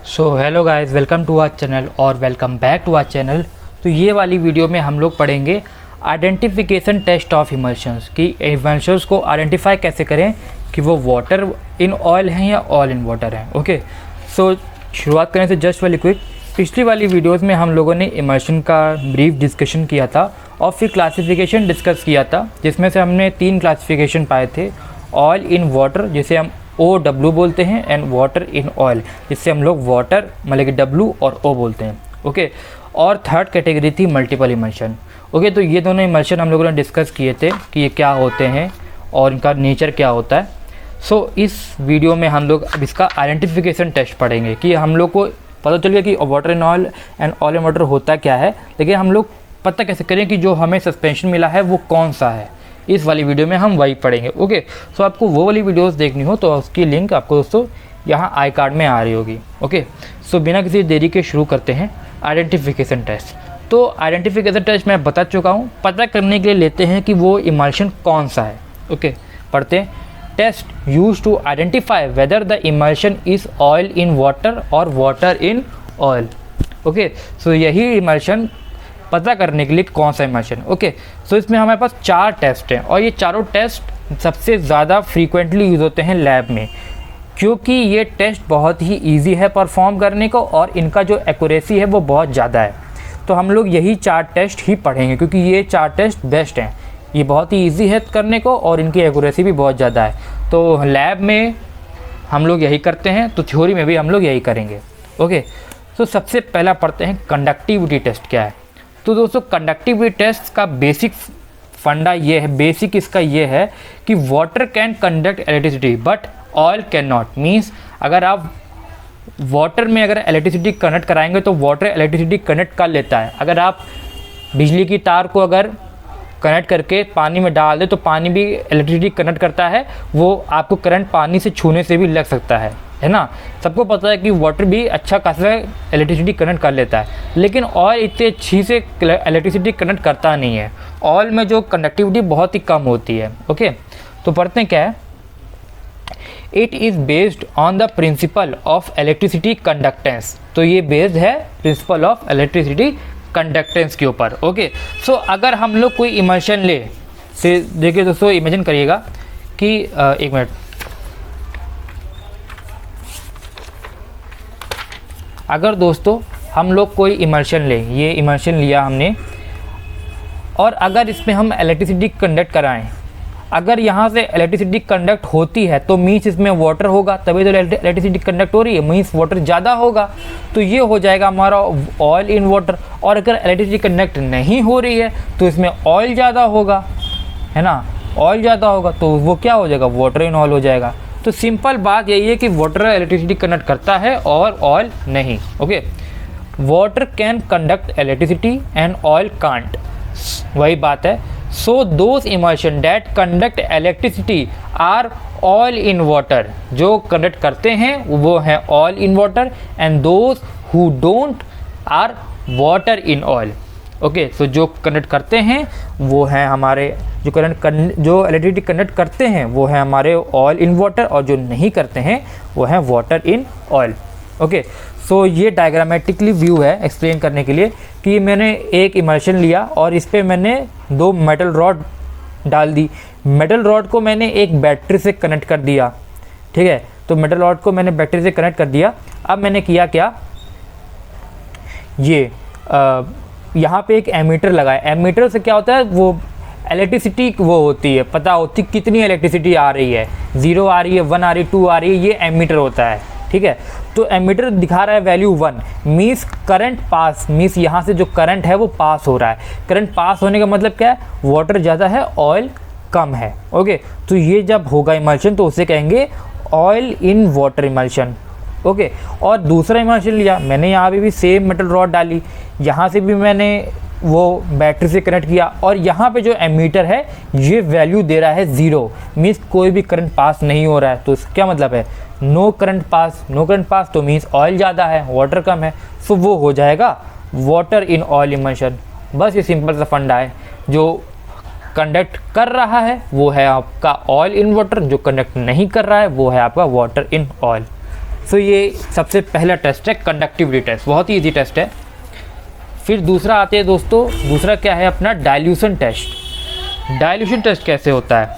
So hello guys, welcome to our channel और welcome back to our channel. तो ये वाली वीडियो में हम लोग पढ़ेंगे आइडेंटिफिकेशन टेस्ट ऑफ इमल्शंस कि इमल्शंस को आइडेंटिफाई कैसे करें कि वो वाटर इन ऑयल हैं या ऑयल इन वाटर हैं। ओके, सो शुरुआत करने से जस्ट वाली क्विक, पिछली वाली वीडियोस में हम लोगों ने इमल्शन का ब्रीफ डिस्कशन किया था और फिर क्लासिफिकेशन डिस्कस किया था, जिसमें से हमने 3 क्लासिफिकेशन पाए थे। ऑयल इन वाटर जिसे हम OW बोलते हैं एंड वाटर इन ऑयल जिससे हम लोग वाटर मतलब कि W और O बोलते हैं। ओके, और थर्ड कैटेगरी थी मल्टीपल इमल्शन। ओके, तो ये दोनों इमल्शन हम लोगों ने डिस्कस किए थे कि ये क्या होते हैं और इनका नेचर क्या होता है। सो इस वीडियो में हम लोग अब इसका आइडेंटिफिकेशन टेस्ट पढ़ेंगे कि हम लोग को पता चल गया कि water in oil and oil in water होता क्या है, लेकिन हम लोग पता कैसे करें कि जो हमें सस्पेंशन मिला है वो कौन सा है। इस वाली वीडियो में हम वही पढ़ेंगे। ओके, सो आपको वो वाली वीडियोस देखनी हो तो उसकी लिंक आपको दोस्तों यहाँ आई कार्ड में आ रही होगी। ओके, सो बिना किसी देरी के शुरू करते हैं आइडेंटिफिकेशन टेस्ट। तो आइडेंटिफिकेशन टेस्ट मैं बता चुका हूँ, पता करने के लिए लेते हैं कि वो इमल्शन कौन सा है। ओके, पढ़ते हैं। Test use to identify whether the emulsion is oil in water और water in oil. Okay, so यही इमल्शन पता करने के लिए कौन सा इमल्शन। ओके, सो इसमें हमारे पास 4 टेस्ट हैं और ये चारों टेस्ट सबसे ज़्यादा फ्रीक्वेंटली यूज़ होते हैं लैब में, क्योंकि ये टेस्ट बहुत ही इजी है परफॉर्म करने को और इनका जो एक्यूरेसी है वो बहुत ज़्यादा है। तो हम लोग यही 4 टेस्ट ही पढ़ेंगे क्योंकि ये 4 टेस्ट बेस्ट हैं। ये बहुत ही ईजी है करने को और इनकी एक्यूरेसी भी बहुत ज़्यादा है। तो लैब में हम लोग यही करते हैं, तो थ्योरी में भी हम लोग यही करेंगे। ओके, तो सबसे पहला पढ़ते हैं कंडक्टिविटी टेस्ट क्या है। तो दोस्तों कंडक्टिविटी टेस्ट का बेसिक फंडा ये है, बेसिक इसका ये है कि water can conduct electricity but oil can not. Means अगर आप वाटर में अगर इलेक्ट्रिसिटी कनेक्ट कराएंगे तो वाटर इलेक्ट्रिसिटी कनेक्ट कर लेता है। अगर आप बिजली की तार को अगर कनेक्ट करके पानी में डाल दे तो पानी भी इलेक्ट्रिसिटी कनेक्ट करता है, वो आपको करंट पानी से छूने से भी लग सकता है ना। सबको पता है कि वाटर भी अच्छा खासा इलेक्ट्रिसिटी कनेक्ट कर लेता है, लेकिन ऑयल इतने अच्छी से इलेक्ट्रिसिटी कनेक्ट करता नहीं है। ऑयल में जो कंडक्टिविटी बहुत ही कम होती है। ओके, तो पढ़ते हैं क्या है। It is based on the principle of electricity conductance. तो ये बेस्ड है प्रिंसिपल ऑफ इलेक्ट्रिसिटी कंडक्टेंस के ऊपर। ओके, सो अगर हम लोग कोई इमल्शन ले से देखिए दोस्तों, इमेजिन करिएगा कि एक मिनट, अगर दोस्तों हम लोग कोई इमल्शन ले, ये इमल्शन लिया हमने और अगर इसमें हम इलेक्ट्रिसिटी कंडक्ट कराएं, अगर यहाँ से इलेक्ट्रिसिटी कंडक्ट होती है तो मीन्स इसमें वाटर होगा, तभी तो इलेक्ट्रिसिटी कंडक्ट हो रही है, मीन्स वाटर ज़्यादा होगा, तो ये हो जाएगा हमारा ऑयल इन वाटर। और अगर इलेक्ट्रिसिटी कंडक्ट नहीं हो रही है तो इसमें ऑयल ज़्यादा होगा, है ना, ऑयल ज़्यादा होगा तो वो क्या हो जाएगा, वाटर इन ऑयल हो जाएगा। तो सिंपल बात यही है कि वाटर इलेक्ट्रिसिटी कंडक्ट करता है और ऑयल नहीं। Okay, water can conduct electricity and oil can't, वही बात है। So those emulsion that conduct electricity are oil in water, जो कंडक्ट करते हैं वो हैं oil in water, and those who don't are water in oil. Okay, so जो conduct करते हैं वो हैं हमारे, जो इलेक्ट्रिसिटी कंडक्ट करते हैं वो है हमारे ऑयल इन वाटर, और जो नहीं करते हैं वो हैं वाटर इन ऑयल। ओके, सो ये डायग्रामेटिकली व्यू है एक्सप्लेन करने के लिए कि मैंने एक इमल्शन लिया और इस पर मैंने 2 मेटल रॉड डाल दी। मेटल रॉड को मैंने एक बैटरी से कनेक्ट कर दिया, ठीक है। तो मेटल रॉड को मैंने बैटरी से कनेक्ट कर दिया। अब मैंने किया क्या, ये यहाँ पे एक एमीटर लगाया। एमीटर से क्या होता है, वो इलेक्ट्रिसिटी वो होती है, पता होती कितनी इलेक्ट्रिसिटी आ रही है, 0 आ रही है, 1 आ रही है, 2 आ रही है, ये एमीटर होता है, ठीक है। तो एमीटर दिखा रहा है value 1, means current pass, means यहाँ से जो करंट है वो पास हो रहा है। करंट पास होने का मतलब क्या है, वाटर ज़्यादा है, ऑयल कम है। ओके, तो ये जब होगा इमल्शन तो उसे कहेंगे oil in water emulsion. Okay, और दूसरा इमल्शन लिया मैंने, यहाँ पे भी सेम मेटल रॉड डाली, यहाँ से भी मैंने वो बैटरी से कनेक्ट किया और यहाँ पे जो एमीटर है ये वैल्यू दे रहा है 0, मीन्स कोई भी करंट पास नहीं हो रहा है। तो इसका क्या मतलब है, no current pass. No current pass तो मीन्स ऑयल ज़्यादा है, वाटर कम है, सो वो हो जाएगा वाटर इन ऑयल इमल्शन। बस ये सिंपल सा फंडा है। जो कंडक्ट कर रहा है वो है आपका ऑयल इन वाटर, जो कंडक्ट नहीं कर रहा है वो है आपका वाटर इन ऑयल। सो ये सबसे पहला टेस्ट है कंडक्टिविटी टेस्ट, बहुत ही ईजी टेस्ट है। फिर दूसरा आते हैं दोस्तों, दूसरा क्या है अपना डाइल्यूशन टेस्ट। डाइल्यूशन टेस्ट कैसे होता है?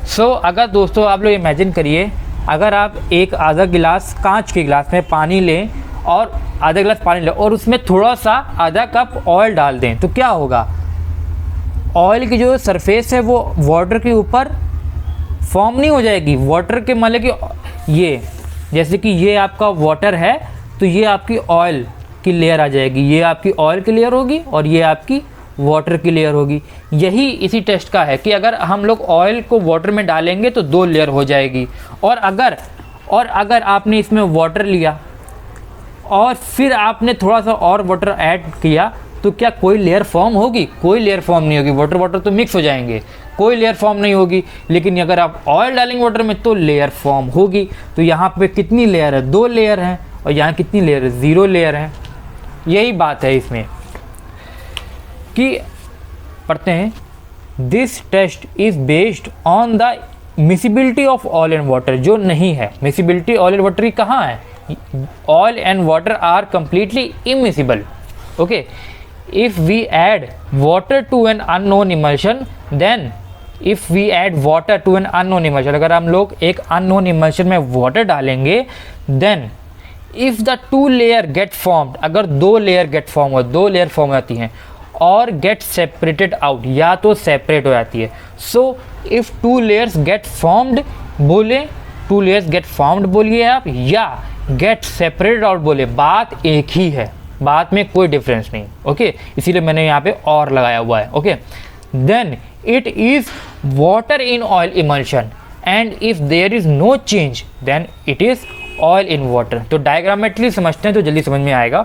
सो अगर दोस्तों आप लोग इमेजिन करिए, अगर आप एक आधा गिलास कांच के गिलास में पानी लें और आधा गिलास पानी लें और उसमें थोड़ा सा आधा कप ऑयल डाल दें, तो क्या होगा? ऑयल की जो सरफेस है वो वाटर के ऊपर फॉर्म नहीं हो जाएगी। वाटर के मतलब कि ये, जैसे कि ये आपका वाटर है तो ये आपकी ऑयल की लेयर आ जाएगी, ये आपकी ऑयल की लेयर होगी और ये आपकी वाटर की लेयर होगी। यही इसी टेस्ट का है कि अगर हम लोग ऑयल को वाटर में डालेंगे तो 2 लेयर हो जाएगी, और अगर आपने इसमें वाटर लिया और फिर आपने थोड़ा सा और वाटर ऐड किया तो क्या कोई लेयर फॉर्म होगी? कोई लेयर फॉर्म नहीं होगी, वाटर तो मिक्स हो जाएंगे, कोई लेयर फॉर्म नहीं होगी। लेकिन अगर आप ऑयल डालेंगे वाटर में तो लेयर फॉर्म होगी। तो यहाँ पे कितनी लेयर है? 2 लेयर हैं, और यहाँ कितनी लेयर है? 0 लेयर है। यही बात है इसमें कि पढ़ते हैं, this test is based on the miscibility of oil and water. जो नहीं है मिसिबिलिटी, ऑयल एंड वाटर की कहाँ है? Oil and water are completely immiscible. Okay, if we add water to an unknown emulsion, then if we add water to an unknown emulsion, अगर हम लोग एक unknown emulsion में water डालेंगे, then if the 2 layer get formed, अगर 2 layer get form हो, 2 layer form होती हैं और get separated out, या तो separate हो जाती है। so if 2 layers get formed बोले, 2 layers get formed बोलिए आप, या get separated out बोले, बात एक ही है, बात में कोई डिफरेंस नहीं। ओके, इसीलिए मैंने यहाँ पे और लगाया हुआ है। Okay, then it is water in oil emulsion, and if there is no change then it is oil in water. तो डायग्रामेटिकली समझते हैं तो जल्दी समझ में आएगा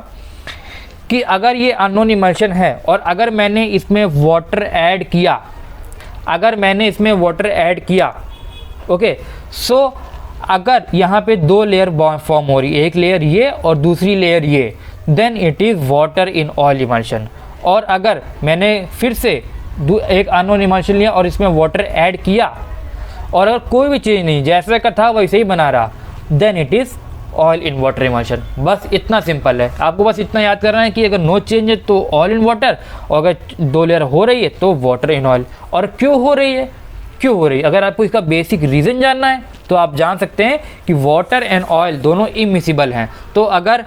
कि अगर ये अननोन इमल्शन है और अगर मैंने इसमें वाटर ऐड किया, ओके, सो अगर यहाँ पे 2 लेयर फॉर्म हो रही है, एक लेयर ये और दूसरी लेयर ये, then it is water in oil emulsion. और अगर मैंने फिर से एक अननोन इमल्शन लिया और इसमें वाटर ऐड किया और अगर कोई भी चीज़ नहीं, जैसा का था वैसे ही बना रहा, then it is oil in water emulsion. बस इतना सिंपल है, आपको बस इतना याद करना है कि अगर नो चेंज है तो ऑयल इन वाटर, और अगर 2 लेयर हो रही है तो वाटर इन ऑयल। और क्यों हो रही है? अगर आपको इसका बेसिक रीज़न जानना है तो आप जान सकते हैं कि वाटर एंड ऑयल दोनों इमिसिबल हैं। तो अगर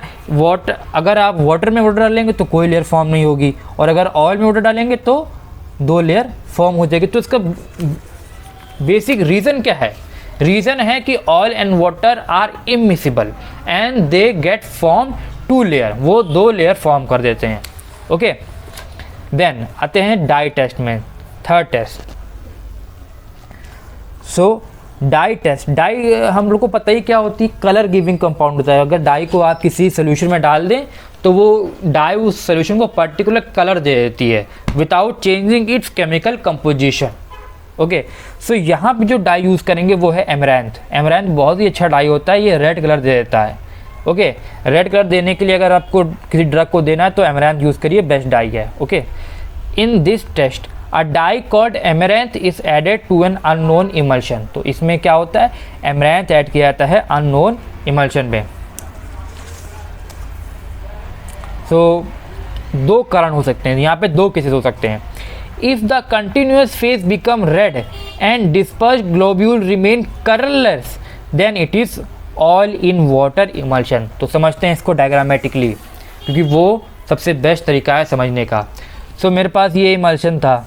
आप वाटर में वाटर डालेंगे तो कोई लेयर फॉर्म नहीं होगी, और अगर ऑयल में वाटर डालेंगे तो 2 लेयर फॉर्म हो जाएगी। तो इसका बेसिक रीज़न क्या है? रीज़न है कि oil and water are immiscible and they get form 2 layer, वो 2 लेयर फॉर्म कर देते हैं। ओके, देन आते हैं डाई टेस्ट में, थर्ड टेस्ट। सो डाई टेस्ट, डाई हम लोग को पता ही क्या होती है, कलर गिविंग कंपाउंड होता है। अगर डाई को आप किसी सोल्यूशन में डाल दें तो वो डाई उस सोल्यूशन को पर्टिकुलर कलर दे देती है without changing its chemical composition. Okay, so यहाँ पे जो डाई यूज़ करेंगे वो है एमरैंथ। एमरैंथ बहुत ही अच्छा डाई होता है, ये रेड कलर दे देता है। ओके, रेड कलर देने के लिए अगर आपको किसी ड्रग को देना है तो एमरैंथ यूज़ करिए, बेस्ट डाई है। Okay, in this test a dye called amaranth is added to an unknown emulsion. तो इसमें क्या होता है, एमरैंथ ऐड किया जाता है अननोन इमल्शन में। सो 2 कारण हो सकते हैं, यहाँ पे 2 केसेस हो सकते हैं। If the continuous phase become red and dispersed globule remain colourless then it is oil in water emulsion. तो समझते हैं इसको डायग्रामेटिकली, क्योंकि वो सबसे बेस्ट तरीका है समझने का। सो मेरे पास ये इमल्शन था,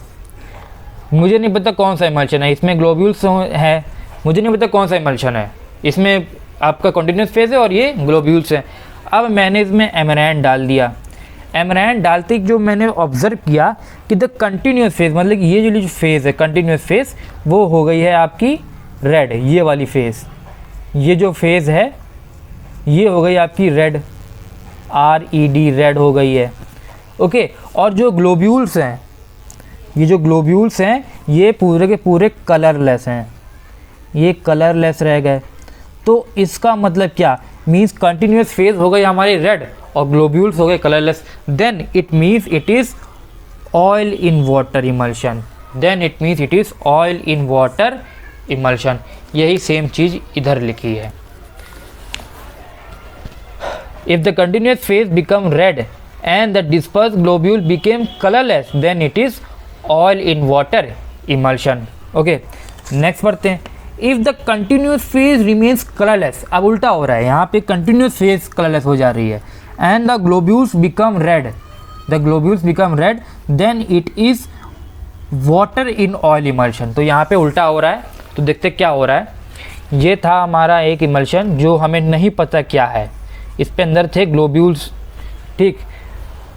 मुझे नहीं पता कौन सा इमल्शन है, इसमें ग्लोब्यूल्स है, मुझे नहीं पता कौन सा इमल्शन है। इसमें आपका कंटिन्यूस फेज है और ये ग्लोब्यूल्स हैं। अब मैंने इसमें एमरैंथ डाल दिया। एमरैंथ डालते जो मैंने ऑब्ज़र्व किया कि द कंटिन्यूस फेज, मतलब कि ये जो फेज़ है कंटिन्यूस फेज, वो हो गई है आपकी रेड। ये वाली फेज़, ये जो फेज़ है ये हो गई आपकी रेड, RED, रेड हो गई है। ओके, और जो ग्लोब्यूल्स हैं, ये जो ग्लोब्यूल्स हैं ये पूरे के पूरे कलरलेस हैं, ये कलरलेस रह गए। तो इसका मतलब क्या, मीन्स कंटिन्यूस फेज हो गई हमारी रेड और ग्लोब्यूल्स हो गए colourless. Then it means it is oil in water emulsion, यही सेम चीज़ इधर लिखी है। If the continuous phase become red and the disperse globule became colourless then it is oil in water emulsion. Okay, next पढ़ते हैं। If the continuous phase remains colourless, अब उल्टा हो रहा है, यहाँ पे कंटिन्यूस फेज कलरलेस हो जा रही है, and the globules become red, the globules become red then it is water in oil emulsion. तो यहाँ पे उल्टा हो रहा है, तो देखते क्या हो रहा है। ये था हमारा एक इमल्शन जो हमें नहीं पता क्या है, इस पे अंदर थे ग्लोब्यूल्स, ठीक।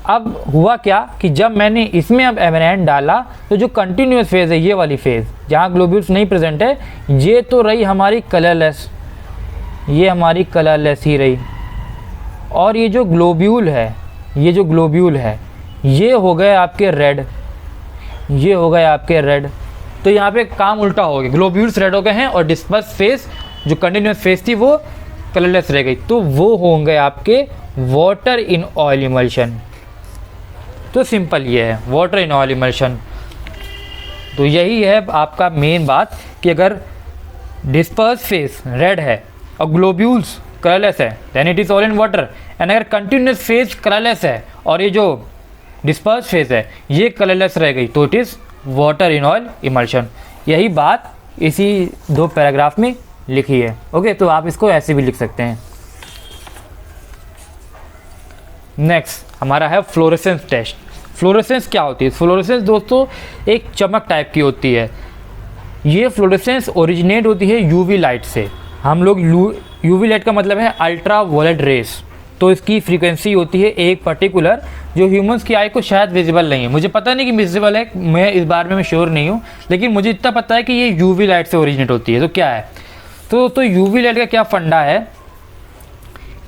अब हुआ क्या कि जब मैंने इसमें अब एमएनएन डाला तो जो कंटिन्यूस फेज है, ये वाली फेज जहाँ ग्लोब्यूल्स नहीं प्रेजेंट है, ये तो रही हमारी कलरलेस, ये हमारी कलरलेस ही रही, और ये जो ग्लोब्यूल है, ये जो ग्लोब्यूल है, ये हो गए आपके रेड, ये हो गए आपके रेड। तो यहाँ पे काम उल्टा हो गया, ग्लोब्यूल्स रेड हो गए हैं और डिस्पर्स फेज जो कंटिन्यूस फेज थी वो कलरलेस रह गई, तो वो होंगे आपके वाटर इन ऑयल इमल्शन। तो सिंपल ये है वाटर इन ऑयल इमल्शन। तो यही है आपका मेन बात कि अगर डिस्पर्स फेज रेड है और ग्लोब्यूल्स कलरलेस है then it is oil in water, and अगर कंटिन्यूस फेज कलरलेस है और ये जो डिस्पर्स फेज है ये कलरलेस रह गई तो it is water in oil emulsion. यही बात इसी 2 पैराग्राफ में लिखी है। ओके, तो आप इसको ऐसे भी लिख सकते हैं। नेक्स्ट हमारा है फ्लोरेसेंस टेस्ट। फ्लोरेसेंस क्या होती है? फ्लोरेसेंस दोस्तों एक चमक टाइप की होती है। ये फ्लोरेसेंस ओरिजिनेट होती है यूवी लाइट से। हम लोग यूवी लाइट का मतलब है अल्ट्रा वायलेट रेस, तो इसकी फ्रीक्वेंसी होती है एक पर्टिकुलर जो ह्यूमंस की आई को शायद विजिबल नहीं है, मुझे पता नहीं कि विजिबल है, मैं इस बारे में श्योर नहीं हूँ, लेकिन मुझे इतना पता है कि ये यूवी लाइट से ओरिजिनेट होती है। तो क्या है, तो यूवी लाइट का क्या फंडा है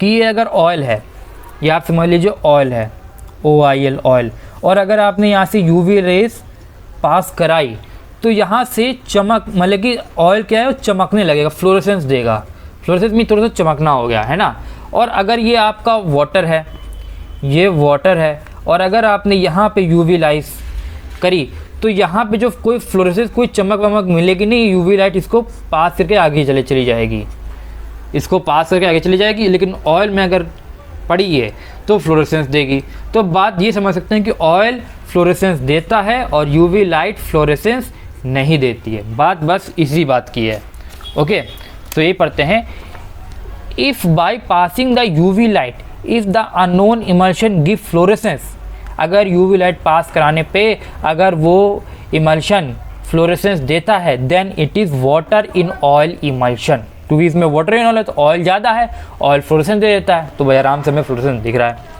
कि ये अगर ऑयल है, ये आप समझ लीजिए ऑयल है, OIL ऑयल, और अगर आपने यहाँ से यूवी रेस पास कराई तो यहाँ से चमक, मतलब कि ऑयल क्या है वो चमकने लगेगा, फ्लोरेसेंस देगा। फ्लोरेसेंस में थोड़ा सा चमकना हो गया है ना। और अगर ये आपका वाटर है, ये वाटर है, और अगर आपने यहाँ पे यूवी लाइट करी तो यहाँ पे जो कोई फ्लोरेसेंस, कोई चमक वमक मिलेगी नहीं, यूवी लाइट इसको पास करके आगे चली जाएगी, इसको पास करके आगे चली जाएगी। लेकिन ऑयल में अगर पड़ी है तो फ्लोरेसेंस देगी। तो बात ये समझ सकते हैं कि ऑयल फ्लोरेसेंस देता है और यूवी लाइट फ्लोरेसेंस नहीं देती है। बात बस इसी बात की है। ओके, तो ये पढ़ते हैं। If by passing the UV light if the unknown emulsion give fluorescence, अगर यूवी लाइट पास कराने पे अगर वो इमल्शन फ्लोरेसेंस देता है then it is water in oil emulsion. क्योंकि इसमें वाटर इन ऑयल है तो ऑयल ज़्यादा है, ऑयल फ्लोरेसेंस दे देता है, तो भाई आराम से हमें फ्लोरेसेंस दिख रहा है।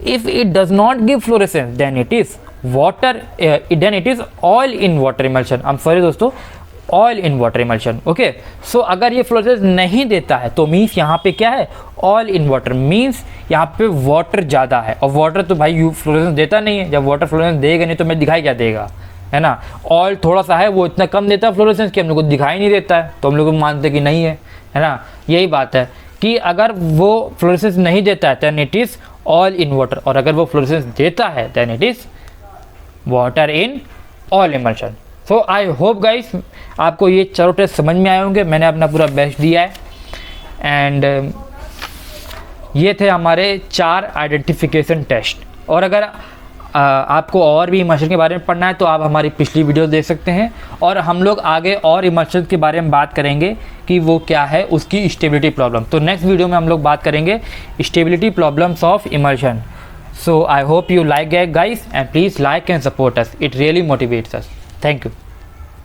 If it does not give fluorescence then it is water, then it is oil in water emulsion. I am sorry दोस्तों, oil in water emulsion. Okay, so अगर ये फ्लोरेसेंस नहीं देता है तो मीन्स यहाँ पे क्या है, ऑयल इन वाटर, मीन्स यहाँ पे वाटर ज़्यादा है। और वाटर तो भाई फ्लोरेसेंस देता नहीं है, जब वाटर फ्लोरेसेंस देगा नहीं तो मैं दिखाई क्या देगा, है ना। ऑयल थोड़ा सा है, वो इतना कम देता है फ्लोरेसेंस कि हम लोग को दिखाई नहीं देता है, तो हम लोग मानते कि नहीं है ना। यही बात है कि अगर वो फ्लोरेसेंस नहीं देता है then it is oil in water, और अगर वो फ्लोरेसेंस देता है then it is water in oil emulsion. So I hope guys आपको ये चारों टेस्ट समझ में आए होंगे, मैंने अपना पूरा बेस्ट दिया है। एंड ये थे हमारे 4 आइडेंटिफिकेशन टेस्ट। और अगर आपको और भी इमल्शन के बारे में पढ़ना है तो आप हमारी पिछली वीडियो देख सकते हैं, और हम लोग आगे और इमल्शन के बारे में बात करेंगे कि वो क्या है, उसकी स्टेबिलिटी प्रॉब्लम। तो नेक्स्ट वीडियो में हम लोग बात करेंगे stability problems of emulsion. So I hope you like it guys, and please like and support us, it really motivates us. Thank you.